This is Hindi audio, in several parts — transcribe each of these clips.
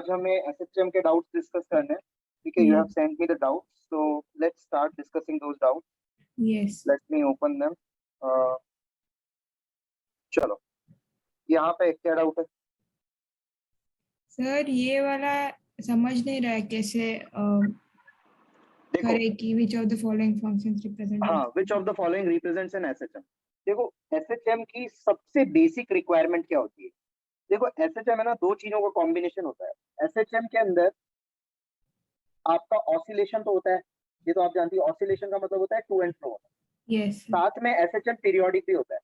आज हमें एसएचएम के डाउट्स डिस्कस करने हैं. ठीक है, you have sent me the doubts, so let's start discussing those doubts. Yes let me open them. चलो, यहाँ पे क्या डाउट है? सर, ये वाला समझ नहीं रहा है कैसे देखो, करे कि which of the following functions represent. हाँ, which of the following represents an SHM. देखो, एसएचएम की सबसे बेसिक रिक्वायरमेंट क्या होती है? देखो, एसएचएम है ना, दो चीजों का कॉम्बिनेशन होता है. एसएचएम के अंदर आपका ऑसिलेशन तो होता है, ये तो आप जानती है. ऑसिलेशन का मतलब होता है टू एंड फ्रो होना. यस साथ में एसएचएम पीरियोडिक भी होता है.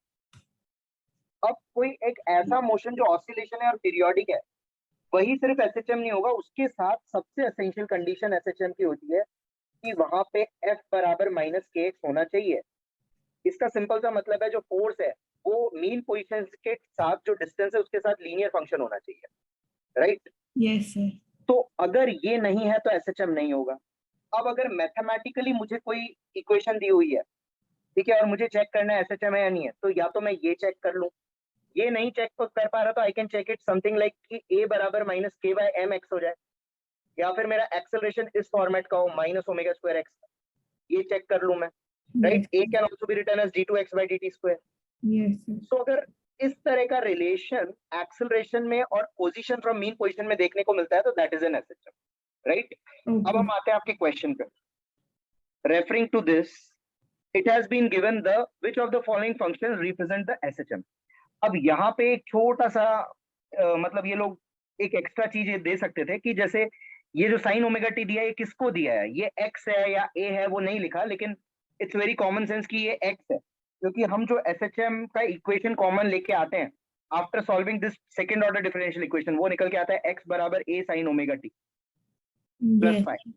अब कोई एक ऐसा मोशन जो ऑसिलेशन है और पीरियोडिक है, वही सिर्फ एसएचएम नहीं होगा. उसके साथ सबसे एसेंशियल कंडीशन एसएचएम की होती है कि वहां पे एफ बराबर माइनस के एक्स होना चाहिए. इसका सिंपल सा मतलब है, जो फोर्स है वो मीन पोजीशन के साथ जो डिस्टेंस है उसके साथ लीनियर फंक्शन होना चाहिए. राइट? Yes sir. तो अगर ये नहीं है तो एसएचएम नहीं होगा. अब अगर मैथमेटिकली मुझे कोई इक्वेशन दी हुई है, ठीक है, और मुझे चेक करना है एसएचएम है या नहीं है, तो या तो मैं ये चेक कर लूं. ये नहीं चेक कर पा रहा तो I can check it something like कि ए बराबर माइनस के बाय एम एक्स हो जाए, या फिर मेरा एक्सेलरेशन इस फॉर्मेट का हो माइनस ओमेगा स्क्वायर एक्स. ये चेक कर लूं मैं. Right? A can also be written as d2x by dt square. Yes sir. So अगर इस तरह का रिलेशन एक्सेलरेशन में और पोजीशन फ्रॉम मीन पोजीशन में देखने को मिलता है तो that is an SHM. Right? अब हम आते हैं आपके क्वेश्चन पे. Referring to this, it has been given the which of the following functions represent the SHM. अब यहाँ पे एक छोटा सा मतलब ये लोग एक एक्स्ट्रा चीज ये दे सकते थे कि जैसे ये जो साइन ओमेगा टी दिया है ये किसको दिया है, ये x है या a है वो नहीं लिखा, लेकिन इट्स वेरी कॉमन सेंस कि ये x है, क्योंकि हम जो SHM का इक्वेशन कॉमन लेके आते हैं after solving this second order differential equation, वो निकल के आता है x बराबर a sine omega T plus 5.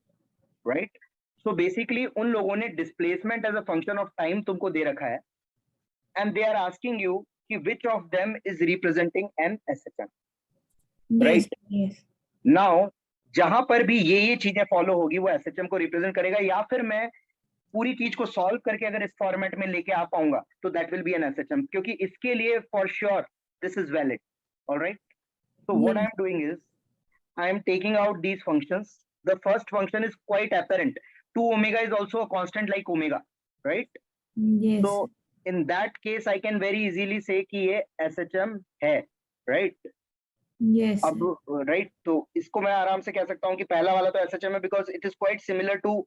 Right? So basically उन लोगों ने displacement as a function of time तुमको दे रखा है, and they are asking you कि which of them is representing an SHM. Right? Now जहां पर भी ये चीजें फॉलो होगी वो एसएचएम को रिप्रेजेंट करेगा, या फिर मैं पूरी चीज को सॉल्व करके अगर इस फॉर्मेट में लेके आ पाऊंगा तो that will be an SHM, क्योंकि इसके लिए for sure this is valid. Alright? So what I am doing is I am taking out these functions. The first function is quite apparent. 2 omega is also a constant like omega, right? Yes. So in that case, I can very easily say कि ये SHM है, right? Yes. अब right, तो इसको मैं आराम से कह सकता हूँ कि पहला वाला तो SHM है because it is quite similar to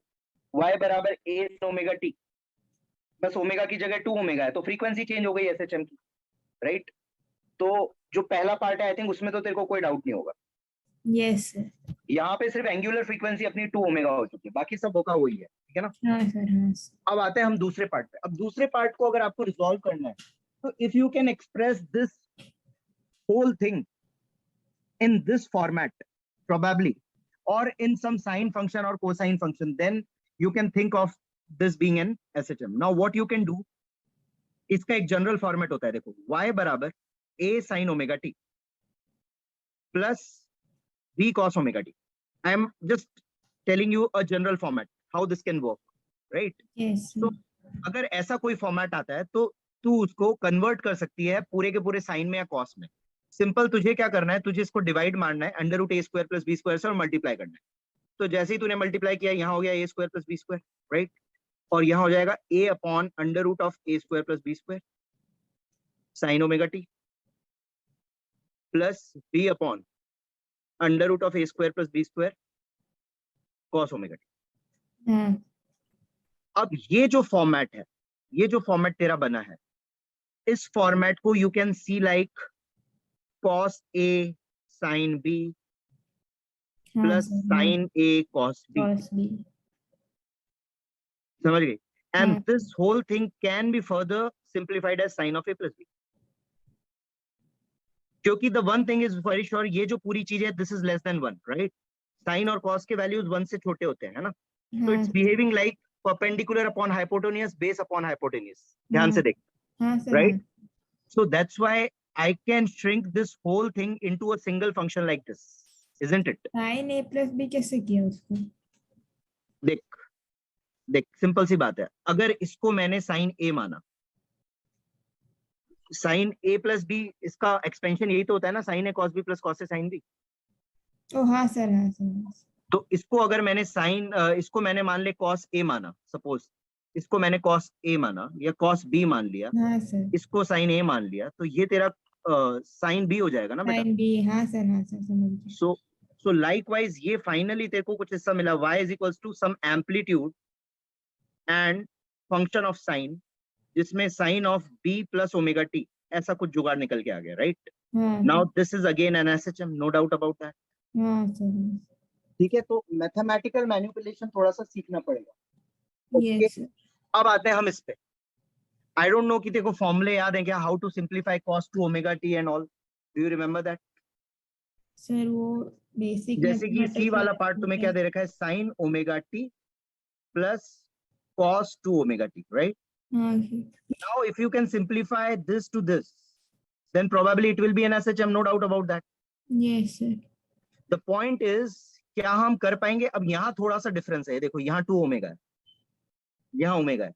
y बराबर a omega t. बस ओमेगा की जगह 2 ओमेगा है तो फ्रीक्वेंसी चेंज हो गई SHM की, right? तो जो पहला पार्ट है आई थिंक उसमें तो तेरे को कोई डाउट नहीं होगा. Yes sir. यहाँ पे सिर्फ एंगुलर फ्रीक्वेंसी अपनी 2 ओमेगा हो चुकी है, बाकी सब होगा वही है. ठीक है ना? हाँ सर. हाँ. अब आते हैं हम दूसरे पार्ट पे. अब दूसरे पार्ट को अगर आपको रिजॉल्व करना है तो if you can express this whole thing in this format probably और इन सम साइन फंक्शन और cosine function, then you can think of this being an SHM. Now what you can do, इसका एक जनरल फॉर्मेट होता है. देखो, y बराबर a sin omega T plus b cos omega t. I am just telling you a general format how this can work, right? Yes. So अगर ऐसा कोई फॉर्मेट आता है तो तू उसको कन्वर्ट कर सकती है पूरे के पूरे साइन में या कॉस में. सिंपल, तुझे क्या करना है, तुझे इसको डिवाइड मारना है अंडर रूट ए स्क्वायर प्लस बी स्क्वायर से और मल्टीप्लाई करना है. तो जैसे ही तूने मल्टीप्लाई किया यहाँ हो गया a square plus b square, right? और यहाँ हो जाएगा a upon under root of a square plus b square sine omega T plus b upon under root of a square plus b square cos omega t. अब ये जो फॉर्मेट है, ये जो फॉर्मेट तेरा बना है, इस फॉर्मेट को you can see like cos a sine b plus sine a cos b. समझ गई? And this whole thing can be further simplified as sine of a plus b, क्योंकि the one thing is very sure, ये जो पूरी चीज है this is less than 1, right? Sine और कॉस के वैल्यूज 1 से छोटे होते हैं, है ना? तो it's behaving like perpendicular upon hypotenuse, base upon hypotenuse. ध्यान से देख, right? So that's why I can shrink this whole thing into a single function like this, isn't it? sin a plus b कैसे किया उसको? देख देख, सिंपल सी बात है. अगर इसको मैंने sin a माना, sin a plus b, इसका एक्सपेंशन यही तो होता है ना, sin a cos b plus cos a sin b. ओ हाँ सर, हाँ सर, हाँ सर। तो इसको अगर मैंने साइन, इसको मैंने मान ले कॉस ए माना, सपोज इसको मैंने कॉस ए माना या कॉस बी मान लिया, हाँ सर, इसको साइन ए मान लिया, तो ये तेरा साइन बी हो जाएगा ना बेटा। साइन बी, हाँ सर, हाँ सर, समझ गए। सो सो लाइकवाइज ये फाइनली तेरे को कुछ हिस्सा मिला, y is equals to some amplitude and function of sine, जिसमें sine of b plus omega t, ऐसा कुछ जुगाड़ निकल के आ गया, राइट। हाँ now sir, this is again an SHM, no doubt about that. हाँ सर, हाँ सर। ठीक है, तो मैथमेटिकल मैनिपुलेशन थोड़ा सा सीखना पड़ेगा। Okay, yes sir. अब आते हैं हम इस पे। आई डोंट नो कि तेरे को फॉर्मूले याद है क्या, how to simplify cos two omega T and all, do you remember that? Sir वो बेसिक जैसे कि सी मैथमेटिक्स वाला वाले पार्ट तुम्हें होते क्या हैं। दे रखा है, sine omega T plus cos two omega T, right. हाँ sir. Now if you can simplify this to this, then probably it will be an SHM, no doubt about that. Yes sir. The point is, क्या हम कर पाएंगे? अब यहाँ थोड़ा सा डिफरेंस है, देखो यहाँ 2 ओमेगा है, यहाँ ओमेगा है,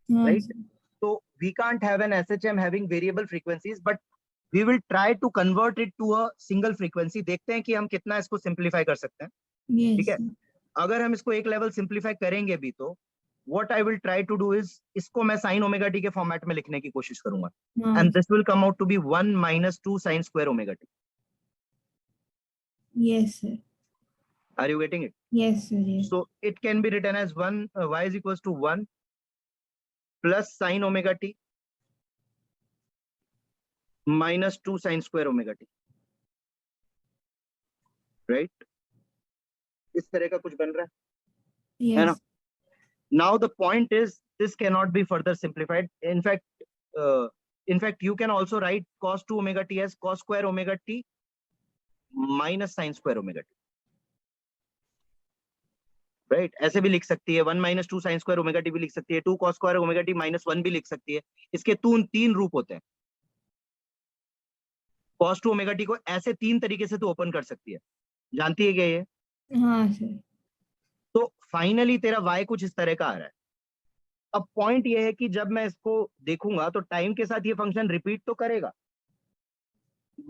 हाँ right. Sir. So we can't have an SHM having variable frequencies, but we will try to convert it to a single frequency. देखते हैं कि हम कितना इसको सिंप्लीफाई कर सकते हैं, ठीक यस है। सर। अगर हम इसको एक लेवल सिंप्लीफाई करेंगे भी तो what I will try to do is, इसको मैं sin omega t के फॉर्मेट में लिखने की कोशिश करूंगा, हाँ and this will come out to be 1 minus 2 sin square omega t. Yes sir. Are you getting it? Yes sir, yes. So it can be written as 1 y is equals to 1 plus sin omega t minus 2 sin square omega t, right? इस तरह का कुछ बन रहा है ना? Yes. Now the point is, this cannot be further simplified. In fact, you can also write cos 2 omega t as cos square omega t minus sin square omega t, right? ऐसे भी लिख सकती है, 1 minus 2 sin square omega t भी लिख सकती है, 2 cos square omega t minus 1 भी लिख सकती है। इसके तीन रूप होते हैं। cos 2 omega t को ऐसे तीन तरीके से तू ओपन कर सकती है, जानती है क्या ये? हाँ सर। तो फाइनली तेरा y कुछ इस तरह का आ रहा है। अब पॉइंट ये है कि जब मैं इसको देखूंगा तो टाइम के साथ ये फंक्शन रिपीट तो करेगा,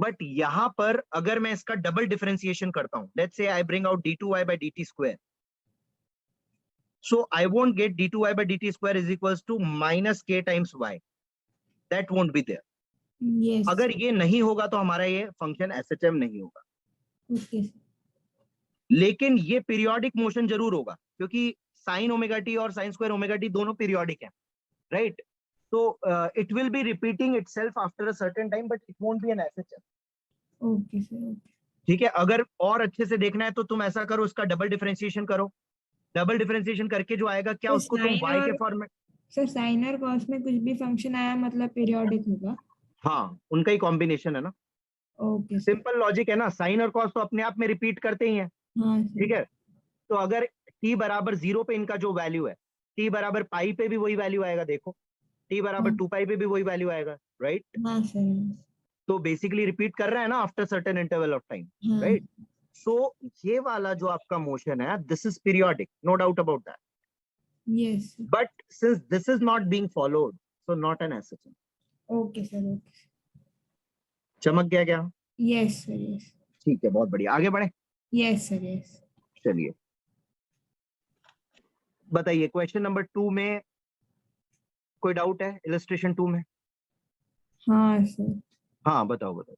बट यहां पर अगर मैं इसका डबल डिफरेंशिएशन करता हूं, let's say I bring out d2y by dt square, so I won't get d2y by dt square is equals to minus k times y, that won't be there. Yes. अगर ये नहीं होगा तो हमारा ये फंक्शन SHM नहीं होगा, ओके सर। लेकिन ये पीरियोडिक मोशन जरूर होगा, क्योंकि साइन ओमेगा टी और साइन स्क्वायर ओमेगा टी दोनों पीरियोडिक है, right. So it will be repeating itself after a certain time, but it won't be an SHM. Okay sir, okay. ठीक है, अगर और अच्छे से देखना है तो तुम ऐसा करो, इसका डबल डिफरेंशिएशन करो, डबल डिफरेंशिएशन करके जो आएगा क्या, तो उसको तुम y के और फॉर्मेट। सर साइन और कॉस में कुछ भी फंक्शन आया मतलब पीरियोडिक होगा? हाँ, उनका ही कॉम्बिनेशन है ना, ओके सर। सिंपल लॉजिक है ना, साइन और कॉस तो अपने आप में रिपीट करते ही हैं, हाँ ठीक सर। है। तो अगर t बराबर 0 पे इनका जो वैल्यू है, t बराबर पाई पे भी वही वैल्यू आएगा, देखो t बराबर हाँ 2 पाई पे भी वही वैल्यू आएगा, राइट। हाँ सर। तो बेसिकली रिपीट कर रहा है ना after certain interval of time, हाँ। राइट। सो ये वाला जो आपका मोशन है, this is periodic, no doubt about that, yes sir. But since this is not being followed, so not an SHM। Okay sir, okay. चमक गया क्या? Yes sir, yes. ठीक है, बहुत बढ़िया, आगे बढ़े। Yes sir, yes. चलिए बताइए, क्वेश्चन नंबर 2 में कोई डाउट है, इलस्ट्रेशन 2 में? हाँ सर। हाँ बताओ बताओ।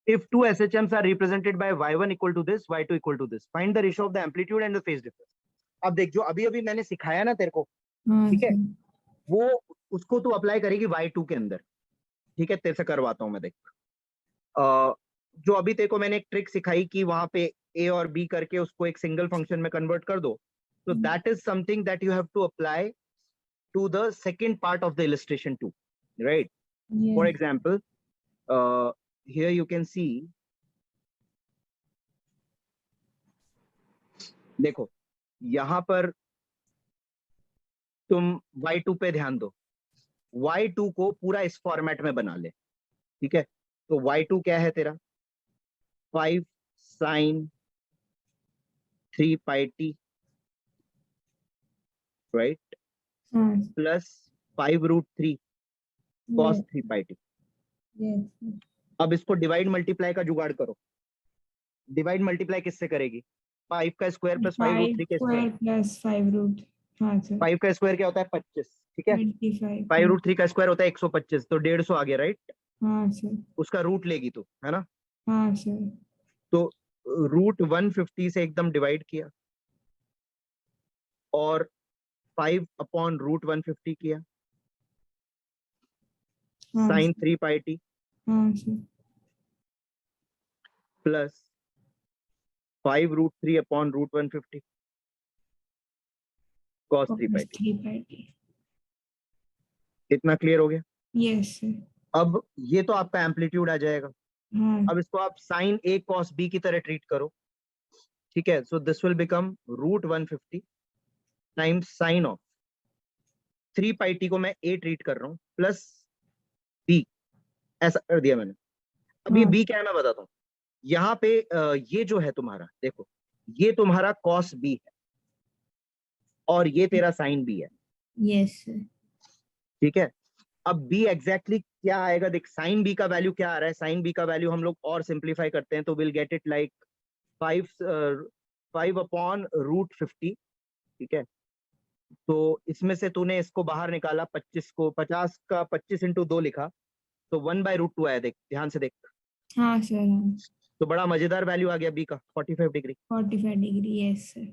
If two SHMs are represented by y1 equal to this, y2 equal to this, find the ratio of the amplitude and the phase difference. अब देख, जो अभी अभी मैंने सिखाया ना तेरे को, हाँ ठीक है, सर। वो उसको तू अप्लाई करेगी y2 के अंदर, ठीक है। तेरे से करवाता हूं मैं, देख। जो अभी तेरे को मैंने एक ट्रिक सिखाई कि वहां पे a और b करके उसको एक सिंगल फंक्शन में कन्वर्ट कर दो, so that is something that you have to apply to the second part of the illustration too, right? For yes. example, here you can see, देखो यहां पर तुम y2 पे ध्यान दो, y2 को पूरा इस फॉर्मेट में बना ले, ठीक है। तो y2 क्या है तेरा, 5 sin 3 pi t, राइट, हाँ plus 5 root 3 cos 3 pi t। Yes. अब इसको डिवाइड मल्टीप्लाई का जुगाड़ करो, डिवाइड मल्टीप्लाई किससे करेगी? 5 का स्क्वायर प्लस 5 रूट 3 का स्क्वायर। स्क्वायर प्लस 5 रूट, हाँ सर 5 का स्क्वायर क्या होता है? 25, ठीक है। 25, 5 रूट 3 का स्क्वायर होता है 125, तो 150 आ गया, राइट? हाँ सर, उसका रूट लेगी तू, है ना? हाँ सर, तो रूट 150 से एकदम डिवाइड किया और 5 अपॉन रूट 150 किया, हाँ साइन सर, 3 पाई टी हाँ sir, plus 5 root 3 upon root 150 cos 3 pi t. 3/t, इतना क्लियर हो गया? यस सर, अब ये तो आपका एम्पलीट्यूड आ जाएगा। हाँ अब इसको आप साइन ए कॉस बी की तरह ट्रीट करो, ठीक है। So this will become root 150 times sine of 3 pi t को मैं ए ट्रीट कर रहा हूँ प्लस बी, ऐसा कर दिया मैंने। अब ये हाँ बी क्या है मैं बताता हूँ। यहाँ पे ये जो है तुम्हारा, देखो ये तुम्हारा कॉस बी है और ये तेरा साइन बी है, यस सर, ठीक है। अब बी एग्जैक्टली क्या आएगा, देख साइन बी का वैल्यू क्या आ रहा है। साइन बी का वैल्यू हम लोग और सिंप्लीफाई करते हैं तो will get it like 5 upon root 50, ठीक है। तो इसमें से तूने इसको बाहर निकाला, 25 को 50 का 25 इंटू 2 लिखा तो 1/√2 आया, देख ध्यान से देख। हाँ सर, हाँ तो बड़ा मजेदार वैल्यू आ गया बी का 45 डिग्री। 45 डिग्री, यस सर,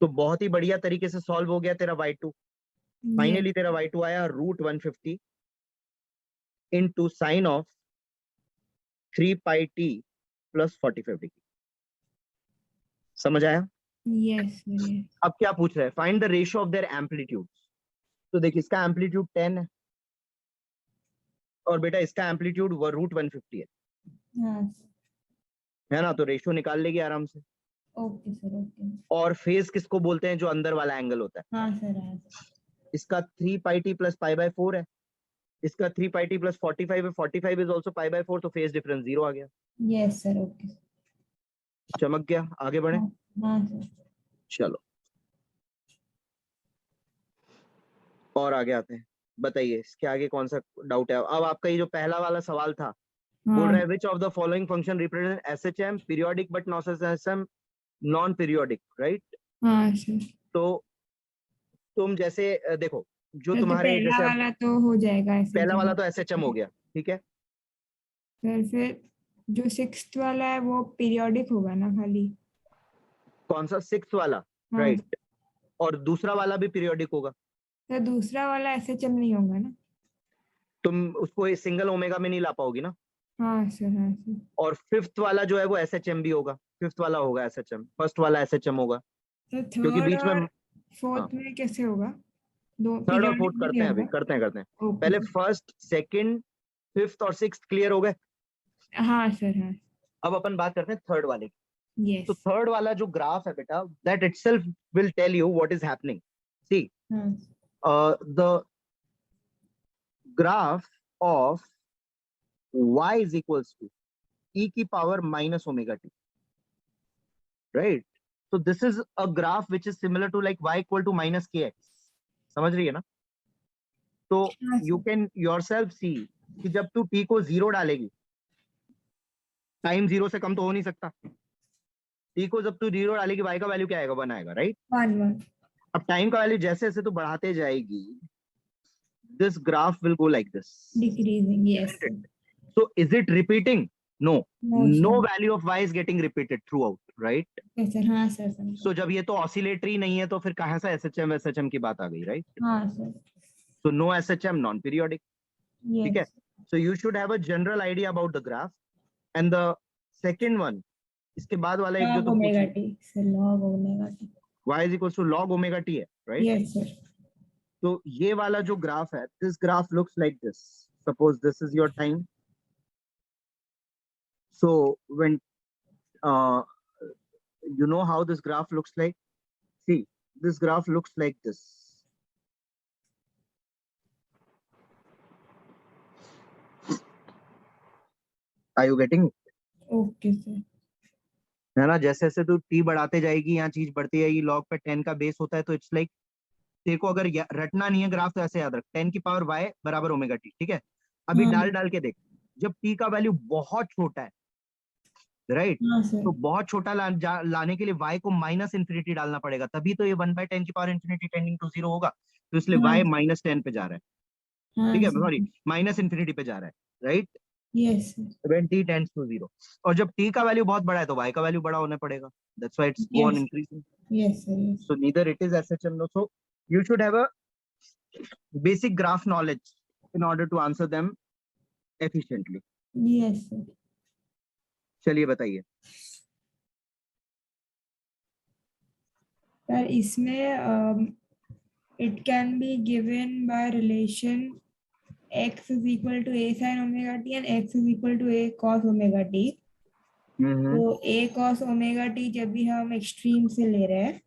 तो बहुत ही बढ़िया तरीके से सॉल्व हो गया तेरा y2। यस, फाइनली तेरा y2 आया root 150 into sine of 3 pi t plus 45 degree. समझ आया? यस सर, यस, अब क्या पूछ रहा है? Find the ratio of their amplitude. तो देख इसका एम्पलीट्यूड 10 है और बेटा इसका एम्पलीट्यूड रूट 150 हाँ है ना? तो रेशियो निकाल लेगी आराम से। ओके सर, ओके, और फेज किसको बोलते हैं? जो अंदर वाला एंगल होता है। हाँ सर, हाँ सर, इसका 3 pi t plus pi by 4 है, इसका 3 पाई टी प्लस 45 है, 45 इज ऑल्सो पाई बाय 4, तो फेज डिफरेंस 0 आ गया। यस सर, ओके, चमक गया। आगे बढ़े, हाँ हाँ सर, चलो और आगे आते हैं। बताइए इसके आगे कौन सा डाउट है? अब आपका ये जो पहला वाला सवाल था, बोल रहा हाँ है विच of the following function represent SHM periodic but not SHM non periodic, right? हाँ सर, तो तुम जैसे देखो जो सर तो तुम्हारे पहला जैसे अब वाला तो हो जाएगा ऐसे पहला वाला जब, तो एसएचएम हो गया, ठीक है। सर फिर जो सिक्स्थ वाला है वो पीरियोडिक होगा ना खाली? कौन सा? 6 वाला, हाँ राइट। और दूसरा वाला भी पीरियोडिक होगा। सर, दूसरा वाला एसएचएम नहीं होगा ना? तुम उसको सिंगल ओमेगा में नहीं ला पाओगी ना। हाँ सर, हाँ सर, और फिफ्थ वाला जो है वो एसएचएम भी होगा। फिफ्थ वाला होगा एसएचएम, फर्स्ट वाला एसएचएम होगा, तो क्योंकि थर्ड बीच में। और हाँ, फोर्थ में कैसे होगा? दो थर्ड और पीरियोडिक फोर्थ भी करते नहीं हैं, अभी होगा? करते हैं। ओके पहले सर, फर्स्ट सेकंड फिफ्थ और सिक्स्थ क्लियर हो गए। हाँ सर, हाँ, अब अपन बात करते हैं थर्ड वाले की। तो यस, थर्ड वाला जो ग्राफ है बेटा, that itself will tell you what is happening. See हाँ the graph of y is equals to e की power minus omega T, right? So this is a graph which is similar to like y equal to minus kx. समझ रही है ना? तो हाँ you sir, can yourself see कि जब तू t को 0 डालेगी, टाइम 0 से कम तो हो नहीं सकता। t को जब तू 0 डालेगी y का वैल्यू क्या आएगा? 1 आएगा, राइट? 1 1, अब टाइम का वैल्यू जैसे जैसे तू बढ़ाते जाएगी, this graph will go like this, decreasing, yes isn't it? Sir, So is it repeating? No. No No sir, value of y is getting repeated throughout, right? Yes sir, हाँ सर, समझा, So जब ये तो ऑसिलेटरी नहीं है तो फिर कहाँ से एसएचएम एसएचएम की बात आ गई, राइट? हाँ sir, So no SHM, non-periodic. ठीक है? Yes, So you should have a general idea about the graph. And the second one, इसके बाद वाला एक जो लॉग तुम पूछ ओमेगा रही, T sir, log omega T, y is equals to log omega t है, right? यस सर, तो ये वाला जो ग्राफ है, this graph looks like this. Suppose this is your time. So when uh, you know how this graph looks like, see, this graph looks like this. Are you getting it? Okay sir, है ना? जैसे जैसे तू टी बढ़ाते जाएगी, यहाँ चीज बढ़ती जाएगी, लॉग पे 10 का बेस होता है, तो इट्स लाइक तेरे को अगर रटना नहीं है ग्राफ तो ऐसे याद रख, 10 की पावर y बराबर ओमेगा टी, ठीक है? अभी हाँ डाल डाल के देख, जब t का वैल्यू बहुत छोटा है राइट। हाँ सर। तो बहुत छोटा लाने के लिए y को माइनस इन्फिनिटी डालना पड़ेगा, तभी तो ये 1/10 की पावर इन्फिनिटी टेंडिंग टू 0 होगा। तो इसलिए हाँ y -10 पे जा रहा है, हाँ ठीक है, सर। सॉरी माइनस इन्फिनिटी पे जा रहा है, right. Yes sir. when t tends to 0, और जब t का वैल्यू बहुत बड़ा है तो y का वैल्यू बड़ा होना पड़ेगा, that's why it's go on yes increasing. Yes sir. Yes So neither it is SHM, no. So you should have a basic graph knowledge in order to answer them efficiently. Yes sir. चलिए बताइए। सर इसमें it can be given by relation x is equal to a sin omega t and x is equal to a cos omega t. तो a cos omega t जब भी हम एक्सट्रीम से ले रहे हैं,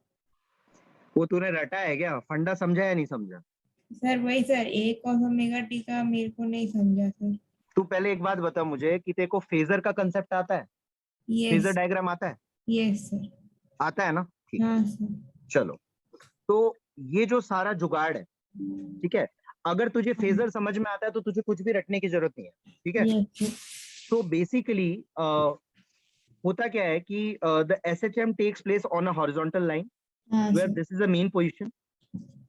वो तूने रटा है क्या, फंडा समझा या नहीं समझा? सर वही sir a cos omega t का मेरे को नहीं समझा सर। तू पहले एक बात बता मुझे कि तेरे को फेजर का कंसेप्ट आता है, फेजर यस डायग्राम आता है? Yes sir. आता है ना, ठीक। हाँ सर। चलो, तो ये जो सारा जुगाड़ है, ठीक है, अगर तुझे फेजर समझ में आता है तो तुझे कुछ भी रटने की जरूरत नहीं है, ठीक है। Yes sir. तो बेसिकली होता क्या है कि the SHM takes place on a horizontal line हाँ where sir. This is a mean position,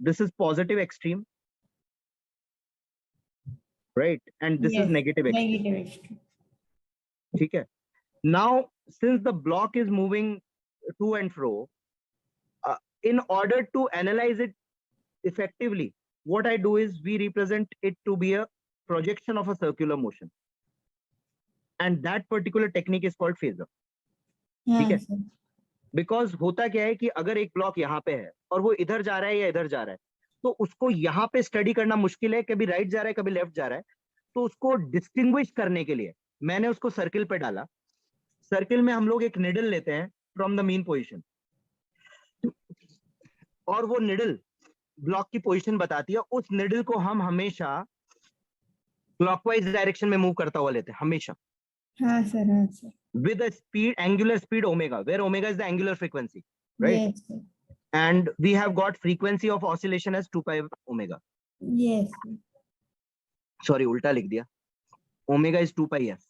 this is positive extreme, right, and this is yes negative extreme, negative extreme. ठीक है। Now since the block is moving to and fro, in order to analyze it effectively, what I do is we represent it to be a projection of a circular motion, and that particular technique is called phasor, ठीक हाँ है। सर। बिकॉज होता क्या है कि अगर एक ब्लॉक यहाँ पे है और वो इधर जा रहा है या इधर जा रहा है, तो उसको यहाँ पे स्टडी करना मुश्किल है, कभी राइट जा रहा है कभी लेफ्ट जा रहा है। तो उसको डिस्टिंग्विश करने के लिए मैंने उसको सर्किल पे डाला। सर्किल में हम लोग एक निडल लेते हैं फ्रॉम द मीन पोजीशन, और वो निडल ब्लॉक की पोजीशन बताती है। उस निडल को हम हमेशा क्लॉकवाइज डायरेक्शन में मूव करता हुआ लेते हैं, हमेशा हाँ सर। हाँ sir. with a speed, angular speed omega, where omega is the angular frequency, right? Yes sir. And we have got frequency of oscillation as 2 pi omega. Yes Sorry, उल्टा लिख दिया, omega is 2 pi s,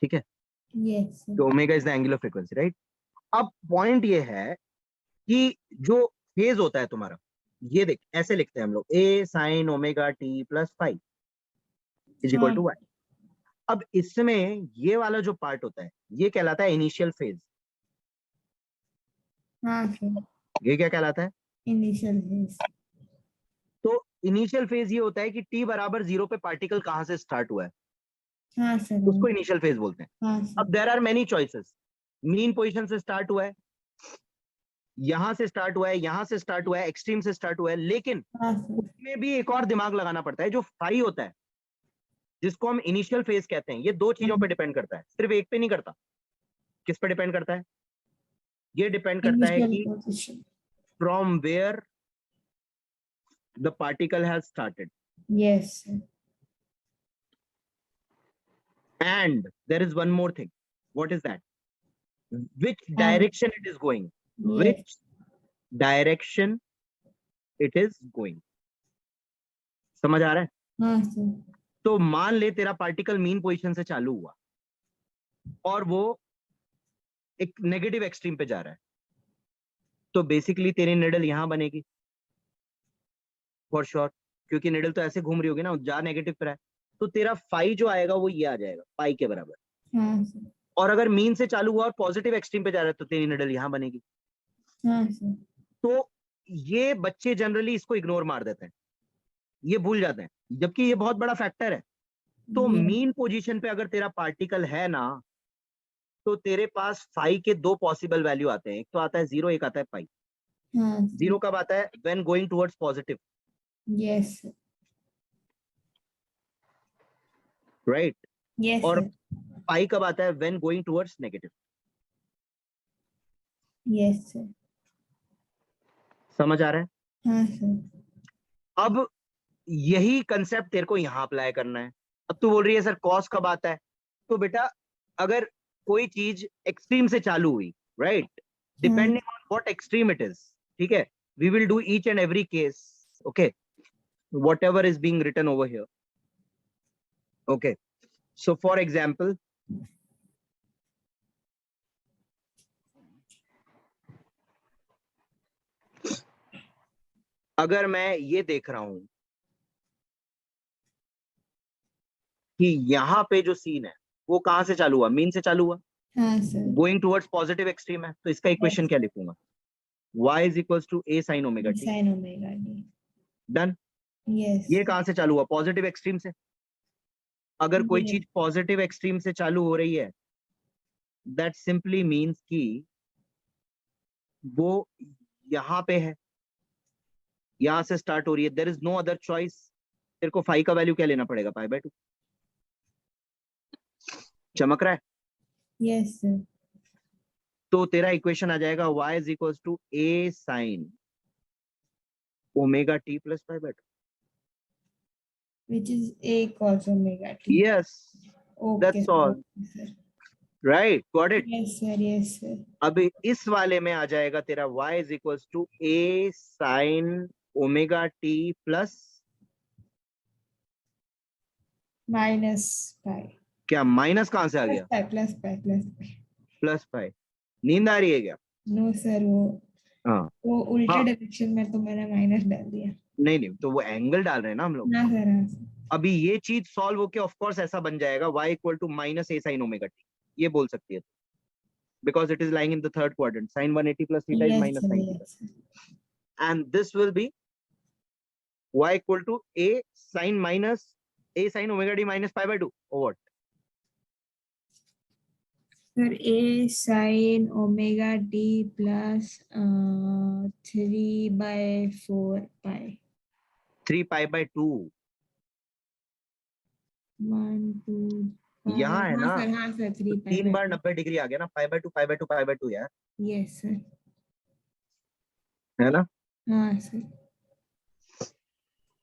ठीक है। यस तो omega is the angular frequency, right? अब पॉइंट ये है कि जो फेज होता है तुम्हारा, ये देख ऐसे लिखते हैं हम लोग, a sin omega t plus phi is equal to y. अब इसमें ये वाला जो पार्ट होता है ये कहलाता है इनिशियल फेज। हाँ सर। ये क्या कहलाता है? Initial phase. तो इनिशियल फेज ये होता है कि t बराबर 0 पे पार्टिकल कहां से स्टार्ट हुआ है, हाँ सर। उसको इनिशियल फेज बोलते हैं। हाँ अब sir. There are many choices, mean position से स्टार्ट हुआ है, यहां से स्टार्ट हुआ है, यहां से स्टार्ट हुआ है, एक्सट्रीम से स्टार्ट हुआ है, लेकिन हाँ सर। उसमें भी एक और दिमाग लगाना पड़ता है। जो फाई होता है जिसको हम इनिशियल फेज कहते हैं, ये दो चीजों पे डिपेंड करता है, सिर्फ एक पे नहीं करता। किस पे डिपेंड करता है? ये डिपेंड करता है इनिशियल कि position. From where the particle has started, yes and there is one more thing. What is that? Which And- direction it is going, Yes. which direction it is going. समझ आ रहा है? हाँ सर। तो मान ले तेरा पार्टिकल मीन पोजीशन से चालू हुआ और वो एक नेगेटिव एक्सट्रीम पे जा रहा है, तो बेसिकली तेरी निडल यहां बनेगी फॉर श्योर, क्योंकि निडल तो ऐसे घूम रही होगी ना, जा नेगेटिव पर है, तो तेरा फाई जो आएगा वो ये आ जाएगा, पाई के बराबर। हाँ सर। और अगर मीन से चालू हुआ और पॉजिटिव एक्सट्रीम पे जा रहा है तो तेरी निडल यहां बनेगी। हाँ सर। तो ये बच्चे जनरली इसको इग्नोर मार देते हैं, ये भूल जाते हैं, जबकि ये बहुत बड़ा फैक्टर है। तो Yes. मीन पोजीशन पे अगर तेरा पार्टिकल है ना, तो तेरे पास फाई के दो पॉसिबल वैल्यू आते हैं, एक तो आता है 0, एक आता है पाई। हाँ सर। 0 कब आता है? When going towards positive, yes right. Yes और सर। पाई कब आता है? When going towards negative. Yes sir. समझ आ रहा है? हाँ सर। अब यही कंसेप्ट तेरे को यहां अप्लाई करना है। अब तू बोल रही है सर कॉस कब आता है? तो बेटा अगर कोई चीज एक्सट्रीम से चालू हुई, right, depending on what extreme it is, ठीक है, we will do each and every case, okay, whatever is being written over here, okay. So for example, अगर मैं ये देख रहा हूं कि यहाँ पे जो सीन है वो कहां से चालू हुआ, मीन से चालू हुआ, हाँ sir, going towards positive extreme है, तो इसका इक्वेशन क्या लिखूंगा, y is equals to a sin omega t. sin omega t. Done. Yes. ये कहां से चालू हुआ, पॉजिटिव एक्सट्रीम से. अगर कोई Yes. चीज पॉजिटिव एक्सट्रीम से चालू हो रही है, दैट सिंपली मीन्स कि वो यहां पे है, यहां से स्टार्ट हो रही है. There is no other choice. तेरे को फाई का वैल्यू क्या लेना पड़ेगा, पाई बाय 2. चमक रहा है. Yes sir. तो तेरा इक्वेशन आ जाएगा y is equals to a sin omega t plus pi by 2. Which is a cos omega t. Yes, Okay, that's all. okay, sir. Right, got it. Yes sir, yes sir. अब इस वाले में आ जाएगा तेरा y is equals to a sin omega t plus Minus pi. क्या, माइनस कहां से आ Plus गया, pi, plus pi, plus pi. Plus pi. नींद आ रही है क्या? No sir, हाँ वो उल्टे हाँ. डायरेक्शन में तो मैंने माइनस डाल दिया. नहीं नहीं, तो वो एंगल डाल रहे हैं ना हम लोग. ना सर, हाँ सर. अभी ये चीज सॉल्व होके ऑफ कोर्स ऐसा बन जाएगा y equal to minus a sine omega t. ये बोल सकती है because it is lying in the third quadrant. Sin 180 plus theta is Yes minus sir, 90. yes sir. And this will be y equal to a sin minus a sin omega t minus pi by 2 or what? Sir, a sin omega t plus 3 by 4 pi. 3 pi by 2. 1 2 यहाँ है ना, हाँ सर 3 pi 3 by बार 2. 90 डिग्री आ गया ना, pi by 2 pi by 2 pi by 2 यार, Yes sir. है ना. हाँ सर.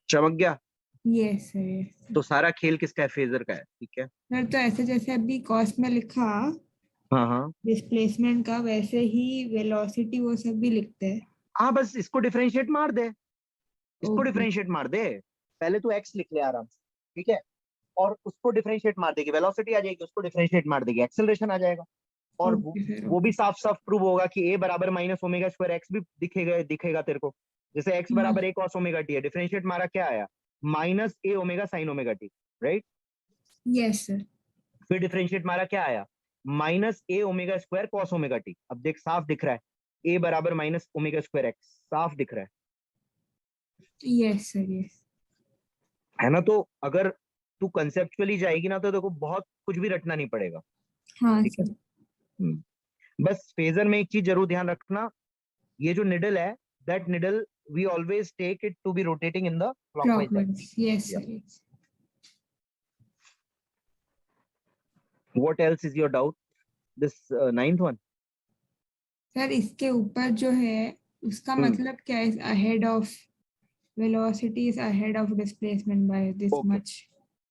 चमक गया. Yes sir, yes sir. तो सारा खेल किसका है, फेजर का है. ठीक है. सर तो ऐसे जैसे अभी कॉस्ट में लिखा हाँ हाँ डिस्प्लेसमेंट का, वैसे ही वेलोसिटी वो सब भी लिखते हैं. हाँ, बस इसको डिफरेंशिएट मार दे, इसको Okay. डिफरेंशिएट मार दे. पहले तो x लिख ले आराम से, ठीक है, और उसको डिफरेंशिएट मार देगी, वेलोसिटी आ जाएगी, उसको डिफरेंशिएट मार देगी, एक्सेलरेशन आ जाएगा. और Okay, sir, वो भी साफ साफ प्रूव होगा कि a बराबर माइनस ओमेगा स्क्वायर एक्स भी दिखेगा तेरे को. जैसे x बराबर a cos ओमेगा टी है, डिफरेंशिएट मारा क्या आया, minus a omega sine omega T, right. Yes sir. फिर डिफरेंशिएट मारा क्या आया, minus a omega square cos omega t. अब देख साफ दिख रहा है, a बराबर माइनस ओमेगा स्क्वायर एक्स, साफ दिख रहा है. Yes sir, yes. है ना. तो अगर तू कंसेप्चुअली जाएगी ना, तो देखो बहुत कुछ भी रटना नहीं पड़ेगा. हाँ ठीक है. सर. बस फेजर में एक चीज जरूर ध्यान रखना, ये जो निडल है, that needle we always take it to be rotating in the clockwise. Clockwise. Yes sir, yes. What else is your doubt, this ninth one. Sir इसके ऊपर जो है उसका मतलब क्या है, ahead of velocity is ahead of displacement by this Okay. much.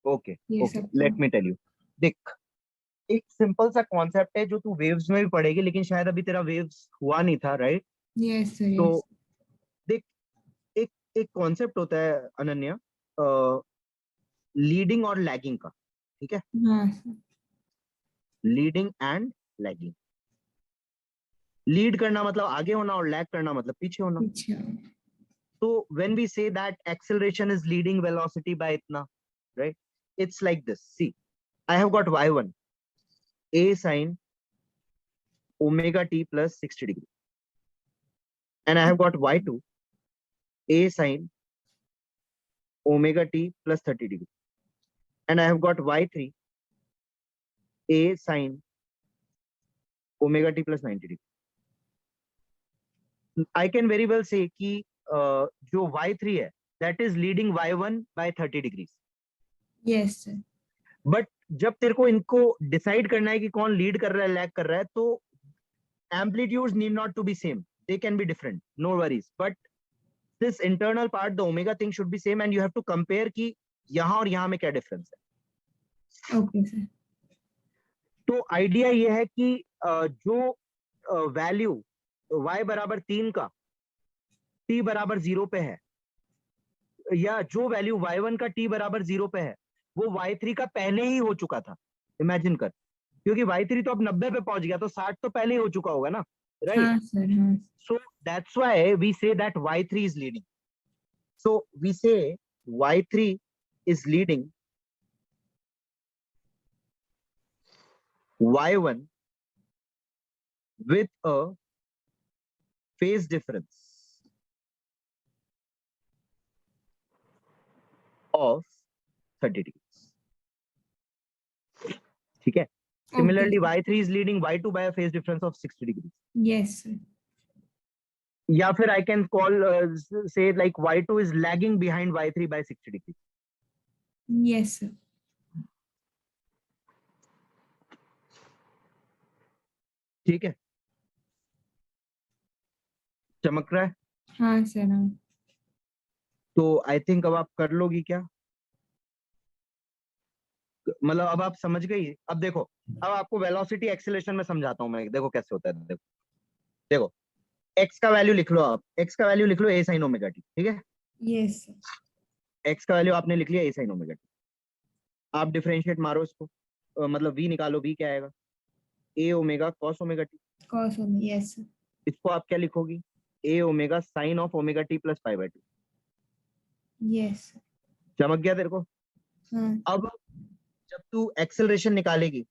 Okay ये ओके, सब लेट मी टेल यू. देख, एक सिंपल सा कॉन्सेप्ट है जो तू वेव्स में भी पढ़ेगी, लेकिन शायद अभी तेरा वेव्स हुआ नहीं था, राइट. Yes sir, तो yes. देख, एक एक कॉन्सेप्ट होता है अनन्या, लीडिंग और लैगिंग का. ठीक है, हाँ sir. Leading and lagging. Lead करना मतलब आगे होना, और लैग करना मतलब पीछे होना. अच्छा. So when we say that acceleration is leading velocity by itna, right? It's like this. See, I have got y1, a sin omega t plus 60 degree, and I have got y2, a sin omega t plus 30 degree, and I have got y3, a sin omega t plus 90 degree. I can very well say कि जो y3 है, that is leading y1 by 30 degrees. Yes sir. But जब तेरे को इनको डिसाइड करना है कि कौन लीड कर रहा है, लैग कर रहा है, तो amplitudes need not to be same, they can be different, no worries, but this internal part, the omega thing should be same, and you have to compare कि यहाँ और यहाँ में क्या डिफरेंस है. Okay sir. तो आइडिया ये है कि जो वैल्यू y बराबर 3 का t बराबर 0 पे है, या जो वैल्यू y1 का t बराबर 0 पे है, वो y3 का पहले ही हो चुका था, इमेजिन कर, क्योंकि y3 तो अब 90 पे पहुंच गया, तो 60 तो पहले ही हो चुका होगा ना, राइट? हाँ सर, हाँ So that's why we say that y3 is leading. So we say y3 is leading y1 with a phase difference of 30 degrees. ठीक है? Similarly, y3 is leading y2 by a phase difference of 60 degrees. yes sir. या फिर I can call say like y2 is lagging behind y3 by 60 degrees. Yes sir. ठीक है? चमक रहा है? हाँ सर, हाँ तो आई थिंक अब आप कर लोगी क्या? मतलब अब आप समझ गई? अब देखो, अब आपको वेलोसिटी एक्सीलरेशन में समझाता हूं मैं, देखो कैसे होता है। देखो देखो, x का वैल्यू लिख लो, आप x का वैल्यू लिख लो a sin ओमेगा t, ठीक है? yes sir. x का वैल्यू आपने लिख लिया a sin ओमेगा t। आप डिफरेंशिएट मारो इसको, मतलब v निकालो, v क्या आएगा? a omega cos omega t। cos omega, yes sir. इसको आप क्या लिखोगी? a omega sin of omega t plus pi by 2। yes sir. चमक गया तेरे को? हाँ अब जब तू एक्सेलरेशन निकालेगी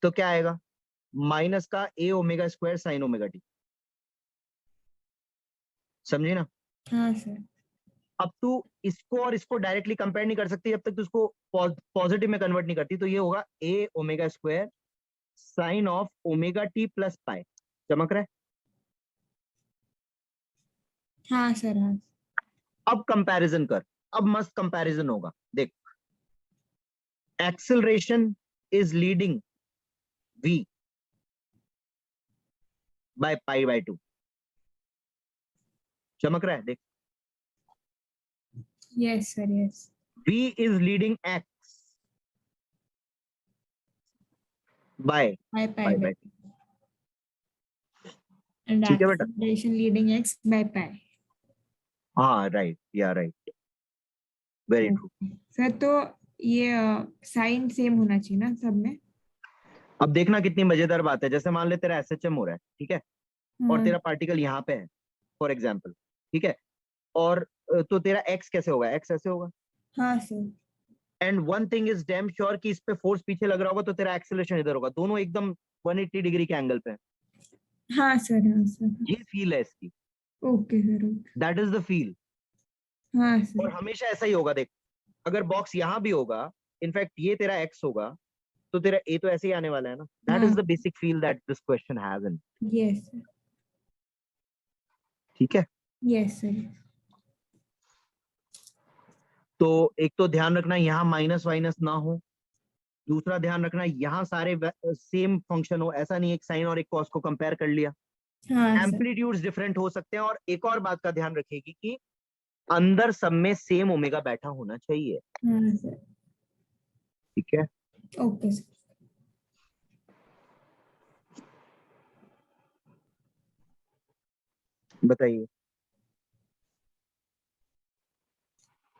तो क्या आएगा? माइनस का a omega square sine omega T. समझे ना? हाँ सर. अब तू इसको और इसको डायरेक्टली कंपेयर नहीं कर सकती जब तक तू इसको पॉजिटिव में कन्वर्ट नहीं करती, तो ये होगा a omega square sine of omega T plus pi. चमक रहा है? हाँ सर, हाँ. अब कंपैरिजन कर, अब मस्त कंपैरिजन होगा। देख, acceleration is leading v by pi by 2। चमक रहा है? देख, yes sir, yes. v is leading x by By pi pi by by 2। and ठीक है बेटा? acceleration leading x by pi. हाँ राइट, या राइट, वेरी ट्रू। सर तो ये साइन सेम होना चाहिए ना सब में? अब देखना कितनी मजेदार बात है। जैसे मान ले तेरा एसएचएम हो रहा है, ठीक है, और तेरा पार्टिकल यहाँ पे है फॉर एग्जाम्पल, ठीक है, और तो तेरा एक्स कैसे होगा? एक्स ऐसे होगा। हाँ sir. And one thing is damn sure कि इस पे फोर्स पीछे लग रहा होगा तो तेरा एक्सेलरेशन इधर होगा। दोनों एकदम 180 डिग्री के एंगल पे है। हाँ सर, हाँ सर. ये फील है इसकी, okay sir, okay. That is the feel. हाँ और सर. हमेशा ऐसा ही होगा। देख, अगर बॉक्स यहाँ भी होगा, इनफैक्ट ये तेरा एक्स होगा, तो तेरा ए तो ऐसे ही आने वाला है ना। That is the basic feel that this question has in. Yes sir. ठीक है? Yes sir. तो एक तो ध्यान रखना यहाँ माइनस वाइनस ना हो, दूसरा ध्यान रखना यहाँ सारे सेम फंक्शन हो। ऐसा नहीं एक साइन और एक कॉस को कंपेयर कर लिया, हाँ सर. एम्पलीट्यूड्स डिफरेंट हो सकते हैं। और एक और बात का ध्यान रखेगी कि अंदर सब में सेम ओमेगा बैठा होना चाहिए। हाँ सर. ठीक है? Okay sir. बताइए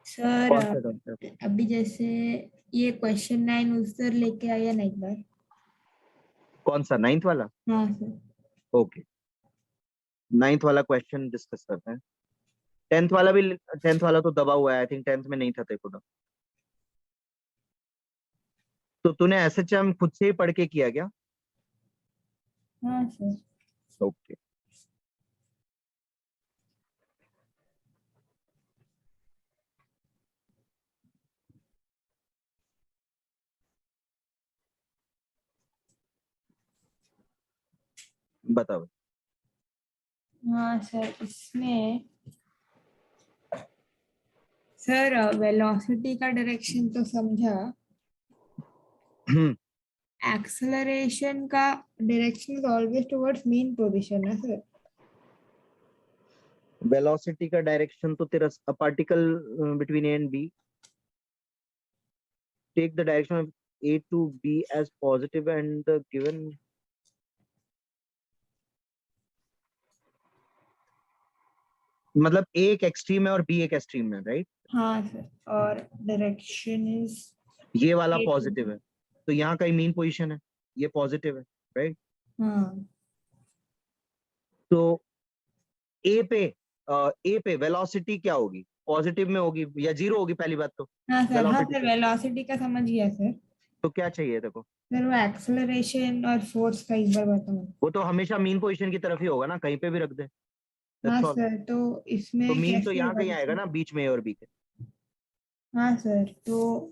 सर कौन सा concept? अभी जैसे ये क्वेश्चन 9 उत्तर लेके आया ना एक बार. कौन सा? 9th वाला? हाँ सर. ओके, 9th वाला क्वेश्चन डिस्कस करते हैं। 10th वाला भी, 10th वाला तो दबा हुआ है। आई थिंक 10th में नहीं था तेरे को। तो तूने एसएचएम खुद से ही पढ़ के किया क्या? हाँ सर. ओके, बताओ। हाँ सर, इसमें सर वेलोसिटी का डायरेक्शन तो समझा, एक्सेलरेशन का direction is always towards mean position है सर. वेलोसिटी का डायरेक्शन तो तेरा particle between a and b, take the direction of a to b as positive and the given मतलब ए एक एक्सट्रीम है और बी एक एक्सट्रीम है, राइट? हाँ सर, और डायरेक्शन इज ये वाला A2. पॉजिटिव है, तो यहाँ का मीन पोजीशन है, ये पॉजिटिव है, राइट? हाँ तो ए पे वेलोसिटी क्या होगी? पॉजिटिव में होगी या जीरो होगी? पहली बात तो हाँ सर, हाँ वेलोसिटी सर, वेलोसिटी का समझ गया सर। तो क्या चाहिए देखो, सर वो एक्सेलरेशन और फोर्स का एक बार बताओ। वो तो हमेशा मीन पोजीशन की तरफ ही होगा ना, कहीं पे भी रख दे, हाँ दैट्स ऑल। सर, तो तो इसमें मीन तो कैसे यहाँ होगा कहीं आएगा सर? ना, बीच में ए और बी के। हाँ सर, तो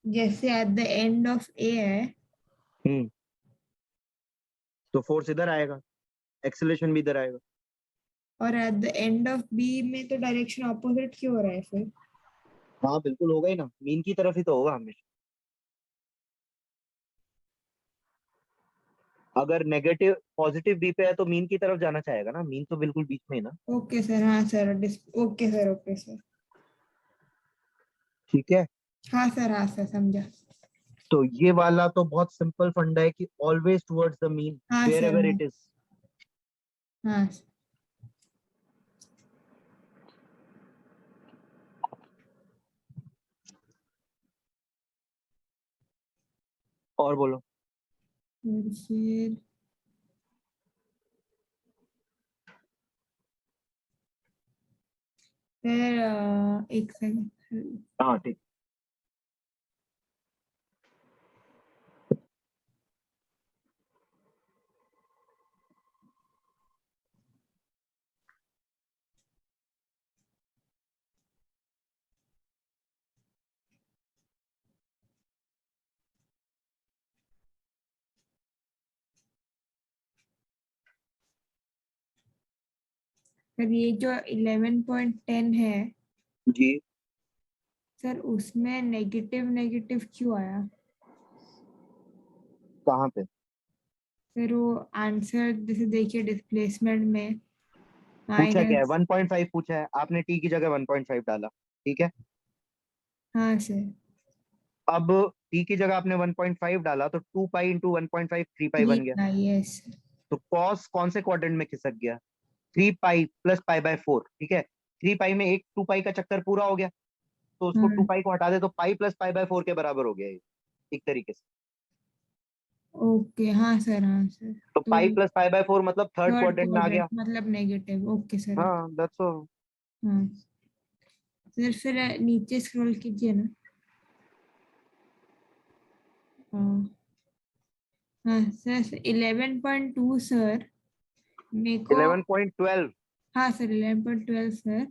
जैसे एट द एंड ऑफ ए है, हम्म तो फोर्स इधर आएगा, एक्सेलरेशन भी इधर आएगा। और at the end of b में तो डायरेक्शन ऑपोजिट क्यों हो रहा है फिर? हाँ बिल्कुल होगा ही ना, मीन की तरफ ही तो होगा हमेशा। अगर नेगेटिव पॉजिटिव बी पे है तो मीन की तरफ जाना चाहेगा ना, मीन तो बिल्कुल बीच में ही ना। ओके सर, हाँ sir, okay sir, okay sir. ठीक है, हाँ सर, हाँ सर, समझा। तो ये वाला तो बहुत सिंपल फंडा है कि ऑलवेज टुवर्ड्स द मीन हाँ वेयर सर, एवर हाँ इट इज। हाँ। और बोलो। और फिर एक सेकंड। हाँ ठीक। सर ये जो 11.10 है, जी सर उसमें नेगेटिव नेगेटिव क्यों आया? कहाँ पे? फिर वो आंसर जैसे देखिए डिस्प्लेसमेंट में पूछा क्या है? माइनस। 1.5 पूछा है आपने, टी की जगह 1.5 डाला, ठीक है। हाँ सर, अब टी की जगह आपने 1.5 डाला तो 2 पाई इंटू 1.5 3 पाई 3 बन गया। पाई, यस। तो कॉस कौन से क्वाड्रेंट में खिसक गया? 3 पाई प्लस पाई बाय 4, ठीक है। 3 पाई में एक 2 पाई का चक्कर पूरा हो गया, तो उसको 2 हाँ, पाई को हटा दे तो पाई प्लस पाई बाय 4 के बराबर हो गया ये, एक तरीके से। ओके, हाँ सर, हाँ सर। तो तो पाई प्लस पाई बाय 4 मतलब थर्ड थर्ड क्वाड्रेंट में आ क्वाड्रेंट गया। मतलब नेगेटिव, ओके सर। हाँ दैट्स ऑल। हाँ सर, फिर नीचे स्क्रॉल कीजिए ना। हाँ हाँ सर, 11.2 सर, मेरे को। 11.12। हाँ सर, 11.12 सर।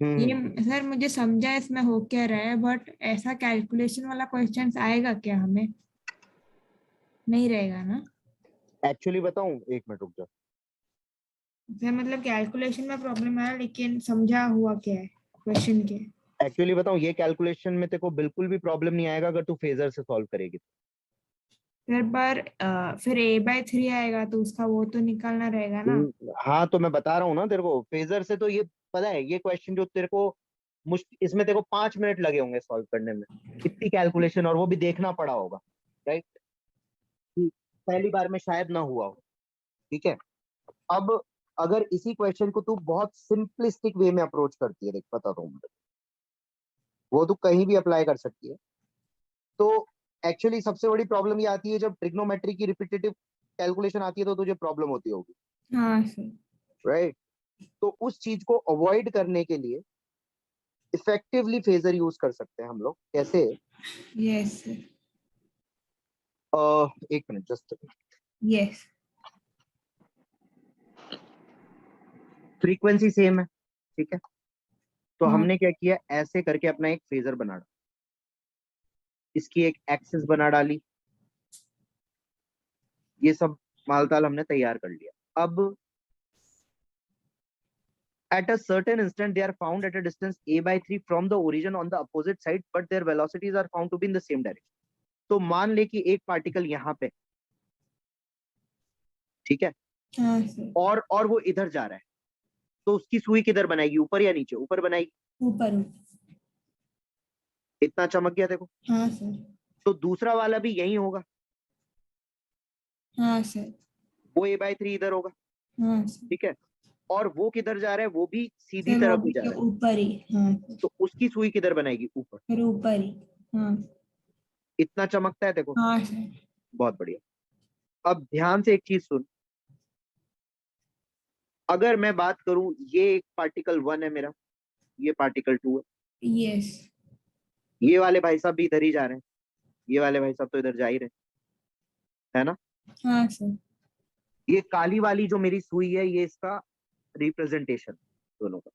हम्म ये सर मुझे समझा इसमें हो क्या रहा है, बट ऐसा कैलकुलेशन वाला क्वेश्चन आएगा क्या हमें? नहीं रहेगा ना? एक्चुअली बताऊं, एक मिनट रुक जाओ। सर मतलब कैलकुलेशन में प्रॉब्लम आया, लेकिन समझा हुआ क्या है क्वेश्चन के? एक्चुअली बताऊं, ये कैलकुलेशन में तेरे को बिल्कुल भी प्रॉब्लम नहीं आएगा अगर तू फेजर से सॉल्व करेगी। सर पर फिर A/3 आएगा तो उसका वो तो निकालना रहेगा ना? हाँ तो मैं बता रहा हूँ ना तेरे को, फेजर से तो ये पता है, ये क्वेश्चन जो तेरे को मुश्किल, इसमें तेरे को 5 मिनट लगे होंगे सॉल्व करने में, इतनी कैलकुलेशन, और वो भी देखना पड़ा होगा, राइट? पहली बार में शायद ना हुआ हो, ठीक है। अब अगर इसी क्वेश्चन को तू बहुत सिंपलिस्टिक वे में अप्रोच करती है, देख बताता हूँ मैं, वो तू कहीं भी अप्लाई कर सकती है। तो एक्चुअली सबसे बड़ी प्रॉब्लम ये आती है जब ट्रिग्नोमेट्री की रिपीटेटिव कैलकुलेशन आती है, तो तुझे प्रॉब्लम होती होगी, हाँ सर। राइट? तो उस चीज को अवॉइड करने के लिए इफेक्टिवली फेजर यूज कर सकते हैं हम लोग, कैसे? Yes sir. एक minute just. Yes. Frequency same है, ठीक है। तो हाँ हमने क्या किया, ऐसे करके अपना एक फेजर बना डाला, इसकी एक एक्सिस बना डाली, ये सब मालताल हमने तैयार कर लिया। अब at a certain instant they are found at a distance a/3 from the origin on the opposite side but their velocities are found to be in the same direction। तो मान ले कि एक पार्टिकल यहाँ पे, ठीक है, हाँ सर। और वो इधर जा रहा है, तो उसकी सुई किधर बनाएगी, ऊपर या नीचे? ऊपर बनाएगी। ऊपर। इतना चमक गया देखो। हाँ सर। तो दूसरा वाला भी यही होगा, हाँ सर। वो a/3 इधर होगा, हाँ सर। ठीक है। और वो किधर जा रहा है, वो भी सीधी सर तरफ वो ही भी जा रहा है, ऊपर ही, हाँ तो उसकी सुई किधर बनाएगी, ऊपर। सर ऊपर ही, हाँ इतना चमकता है, देखो, हाँ सर। बहुत बढ़िया। अब ध्यान से एक चीज सुन, अगर मैं बात करूं, ये एक पार्टिकल 1 है मेरा, ये पार्टिकल 2 है, यस। ये वाले भाई साहब भी इधर ही जा रहे हैं, ये वाले भाई साहब तो इधर जा ही रहे हैं, है ना। हाँ सर। ये काली वाली जो मेरी सुई है, ये इसका रिप्रेजेंटेशन दोनों का,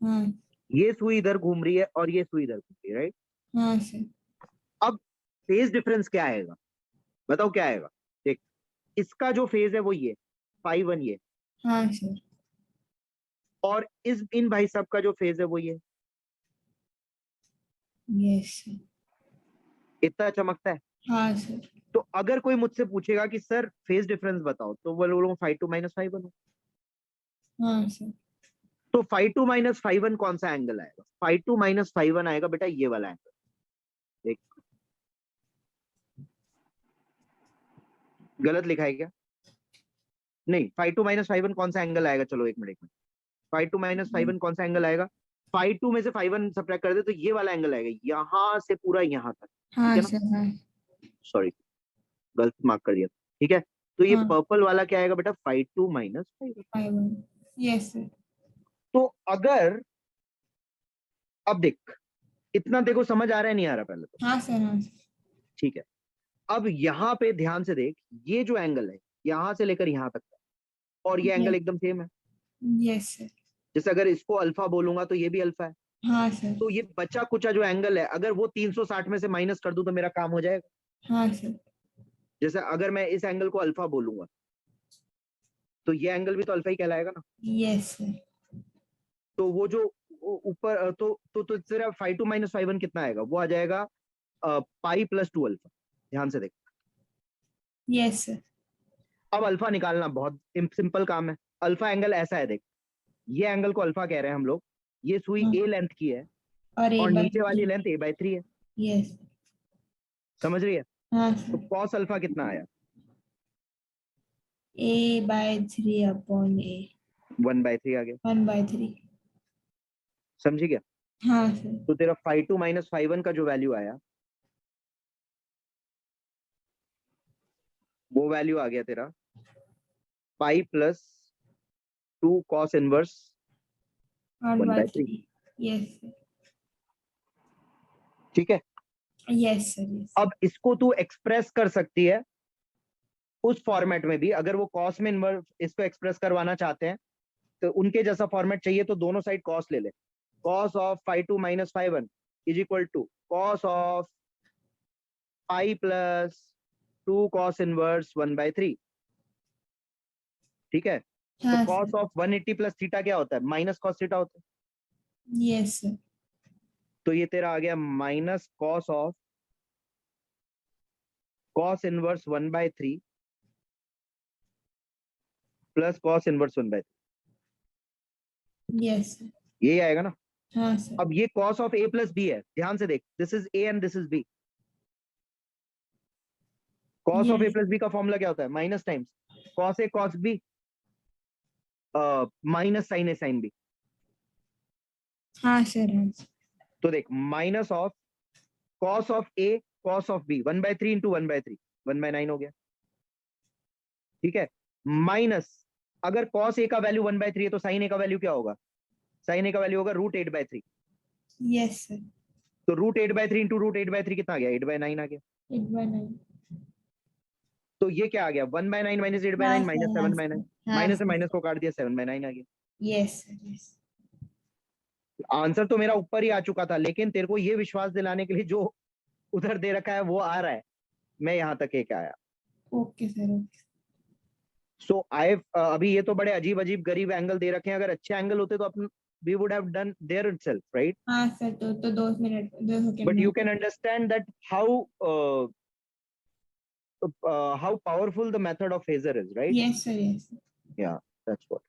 हाँ ये सुई इधर घूम रही है और ये सुई इधर घूम रही है, राइट। हाँ सर। अब फेज डिफरेंस क्या आएगा, बताओ क्या आएगा। देख, इसका जो फेज है वो ये phi 1 ये, हाँ सर। और इस इन भाई साहब का जो फेज है वो ये, यस सर। इतना चमकता है। हाँ सर। तो अगर कोई मुझसे पूछेगा कि सर फेज डिफरेंस बताओ, तो वो बोलूंगा phi 2 - phi 1 हो। हाँ सर। तो phi 2 - phi 1 कौन सा एंगल आएगा, phi 2 - phi 1 आएगा बेटा ये वाला एंगल। देख, गलत लिखा है क्या, नहीं, phi 2 - phi 1 कौन सा एंगल आएगा, चलो एक मिनट, phi 2 - phi 1 कौन सा एंगल आएगा, phi 2 में से phi 1 सब्ट्रैक्ट कर दे तो ये वाला एंगल आएगा, यहां से पूरा यहां तक, ठीक हाँ है ना। सर। हाँ सॉरी, गलत मार्क कर दिया, ठीक है। तो ये हाँ। पर्पल वाला क्या आएगा बेटा, phi 2 - phi 1। 5 yes sir. तो अगर, अब देख, इतना देखो समझ आ रहा है नहीं आ रहा पहले तो, हाँ सर। हाँ सर। ठीक है। अब यहाँ पे ध्यान से देख, ये जो एंगल है यहां से लेकर यहां तक का, और ये एंगल एकदम सेम है। Yes sir. जैसे अगर इसको अल्फा बोलूंगा तो ये भी अल्फा है, हाँ सर। तो ये बचा कुचा जो एंगल है, अगर वो 360 में से माइनस कर दूं तो मेरा काम हो जाएगा। हाँ सर। जैसे अगर मैं इस एंगल को अल्फा बोलूंगा तो ये एंगल भी तो अल्फा ही कहलाएगा ना। Yes sir. तो वो जो ऊपर, तो तेरा phi 2 - phi 1 कितना आएगा, वो आ जाएगा पाई प्लस 2 अल्फा। ध्यान से देख, यस सर। अब अल्फा निकालना बहुत सिंपल काम है। अल्फा एंगल ऐसा है, देख, ये एंगल को अल्फा कह रहे हैं हम लोग, ये सुई ए लेंथ की है और और A/3 नीचे वाली लेंथ a/3 है, यस। समझ रही है। हाँ तो सर। कॉस अल्फा कितना आया, A/3 अपॉन A 1/3 आ गया, 1/3। समझी क्या। हाँ सर। तो तेरा phi 2 - phi 1 का जो वैल्यू आया, वो वैल्यू आ गया तेरा पाई plus 2 cos inverse 1/3, 1/3 yes sir. ठीक है। Yes sir. यस। अब इसको तू एक्सप्रेस कर सकती है उस फॉर्मेट में भी, अगर वो कॉस में इन्वर्स इसको एक्सप्रेस करवाना चाहते हैं तो उनके जैसा फॉर्मेट चाहिए तो दोनों साइड कॉस ले ले। Cos of phi 2 - phi 1 is equal to cos of pi plus 2 cos inverse 1/3, ठीक है। तो हाँ cos sir. Of 180 plus theta क्या होता है, माइनस कॉस थीटा होता है। Yes sir. तो ये तेरा आ गया minus cos of cos inverse 1/3 plus cos inverse 1/3, yes sir. यही आएगा ना। हाँ सर। अब ये cos of a plus b है, ध्यान से देख, this is a and this is b। cos of a yes. Plus b का फॉर्मूला क्या होता है, minus times cos a cos b minus sine a sine b। हाँ सर। हाँ सर। तो देख, minus of cos of a cos of b 1/3 into 1/3 1/9 हो गया, ठीक है। माइनस, अगर cos a का वैल्यू 1/3 है तो sin a का वैल्यू क्या होगा, sin a का वैल्यू होगा √8/3। Yes sir. तो √8/3 इंटू √8/3 कितना आ गया, 8/9 आ गया। 8/9। तो ये क्या आ गया, 1/9 माइनस 8/9 हाँ माइनस सर। हाँ 7/9, सर। हाँ माइनस से सर। माइनस को काट दिया 7/9 आ गया। Yes sir. यस। आंसर तो मेरा ऊपर ही आ चुका था, लेकिन तेरे को ये विश्वास दिलाने के लिए जो उधर दे रखा है वो आ रहा है, मैं यहाँ तक एक आया। Okay sir. ओके। सो आई अभी ये तो बड़े अजीब अजीब गरीब एंगल दे रखे हैं, अगर अच्छे एंगल होते तो अपन we would have done there itself, right. हाँ सर। तो 2 मिनट 2 सेकंड बट में। You can understand that how powerful the method of phasor is, right? Yes sir. Yes. Yeah, that's what.